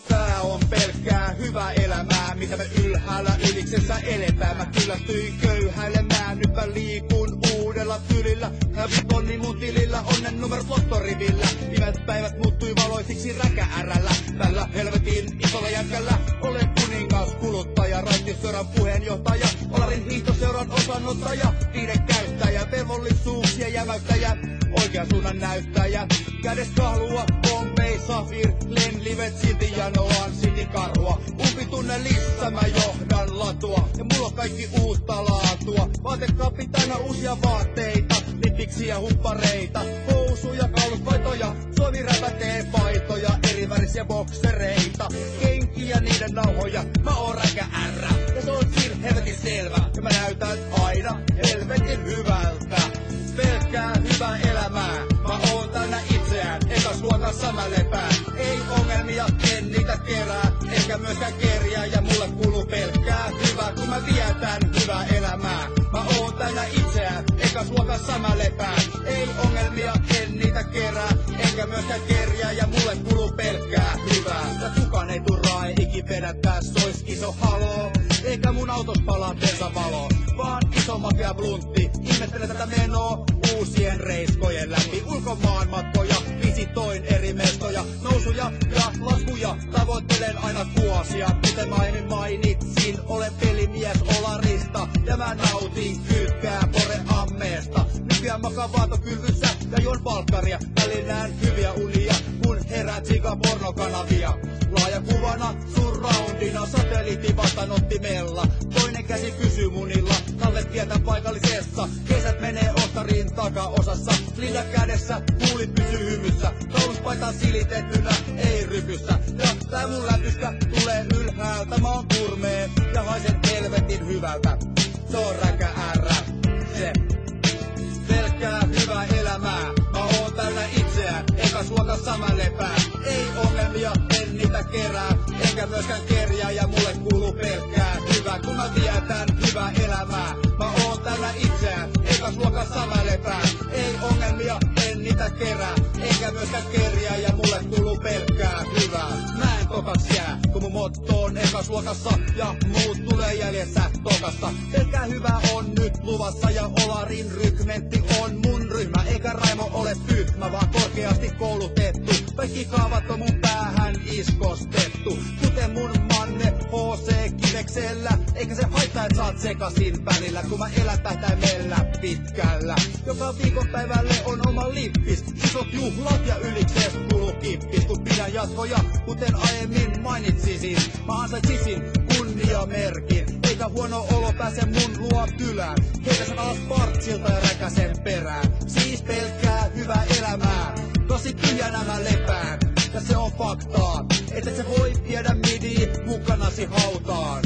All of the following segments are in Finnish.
Tää on pelkkää hyvää elämää, mitä me ylhäällä yliksessä eletään. Mä kyllästyin köyhäilemään, nyt mä liikun uudella tyylillä. Hävit tonni mun tilillä, onnen numerot lottorivillä. Viimeiset päivät muuttui valoisiksi räkäärällä. Tällä helvetin isolla jätkällä olen kuningas, kuluttaja, raittiusseuran puheenjohtaja, Olarin hiihtoseuran osanottaja, niiden käyttäjä, velvollisuuksien jämäyttäjä, oikean suunnan näyttäjä. Kädes kahlua, Bombay, Safir, Len, Livet, silti janoaan sinikarhua. Umpitunnelissa mä johdan latua, ja mulla on kaikki uutta laatua. Vaatekaappi täynnä uusia vaatteita, lipiksiä, humppareita, housuja, kauluspaitoja, suomiräpätee paitoja, erivärisiä boksereita, kenkiä, niiden nauhoja. Mä oon räkä ärrä, ja se on siinä helvetin selvä, ja mä näytän aina helvetin hyvältä. Pelkkää hyvää elämää, mä oon täynnä itseään, ekas luokassa mä lepään. Ei ongelmia, en niitä kerää, enkä myöskään kerjää, ja mulle kuuluu pelkkää hyvää, kun mä vietän hyvää elämää. Mä oon täynnä itseään, ekas luokassa mä lepään. Ei ongelmia, en niitä kerää, enkä myöskään kerjää, ja mulle kuuluu pelkkää hyvää. Ja kukaan ei turraa, ei ikivedättää, sois iso haloo, eikä mun autos palaa bensavaloon, vaan iso makea bluntti. Ihmettelen tätä menoa uusien reiskojen läpi. Ulkomaan matkoja, visitoin eri mestoja, nousuja ja laskuja, tavoittelen aina kuosia. Kuten aiemmin mainitsin, olen pelimies Olarista, ja mä nautin kyykkää Pore Ammeesta. Nykyään makaan vaatokylvyssä ja juon palkkaria, välillä näen hyviä unia, kun herää tsiikaa pornokanavia. Laajakuvana, surroundina, satelliitti vastaanottimella, toinen käsi pysyy munilla, talvet vietän paikallisessa, kesät menee Ostarin takaosassa, linja kädessä, kuuli pysyy hymyssä, kauluspaita silitettynä, ei rypyssä, ja tää mun lätyskä tulee ylhäältä, mä oon kurmee ja haisen helvetin hyvältä, se on räkä ärrä, se pelkkää hyvää elämää, mä oon täynnä itseään, ekas luokassa mä lepään. Ei ongelmia, en niitä kerää, enkä myöskään kerjää, ja mulle kuuluu pelkkää hyvää, kun mä vietän hyvää elämää. Mä oon täynnä itseään, ekas luokassa mä lepään. Ei ongelmia, en niitä kerää, enkä myöskään kerjää, ja mulle kuuluu pelkkää hyvää. Mä en tokas jää, kun mun motto on ekas luokassa, ja muut tulee jäljessä tokasta. Pelkkää hyvää on nyt luvassa, ja Olarin rykmentti on mun ryhmä, eikä Raimo ole tyhmä, vaan korkeasti koulutettu. Kaikki kaavat on mun päähän iskostettu, kuten mun manne H.C. Kiveksellä. Eikä se haittaa, et saat sekasin välillä, kun mä elän tähtäimellä pitkällä. Joka viikonpäivälle on oma lippis, isot juhlat ja yliksees kuuluu kippis. Kun pidän jatkoja, kuten aiemmin mainitsisin, mä ansaitsisin kunniamerkin. Eikä huono olo pääse mun luo tylään, heitäsen alas partsilta ja räkäsen perään. Siis pelkkää hyvää elämää, tosi tyhjänä mä lepään, ja se on faktaa, et se voi viedä midi mukanasi hautaan.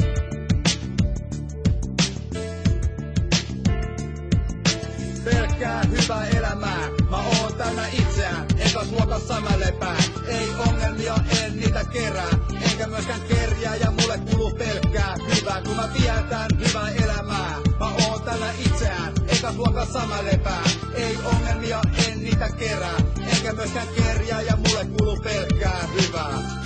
Pelkkää hyvää elämää, mä oon täynnä itseään, ekas luokassa mä lepään. Ei ongelmia, en niitä kerää, enkä myöskään kerjää, ja mulle kuuluu pelkkää hyvää, kun mä vietän hyvää elämää. Mä oon täynnä itseään, ekas luokassa mä lepään. Ei ongelmia, en niitä kerää, enkä myöskään kerjää, ja mulle kuuluu pelkkää hyvää.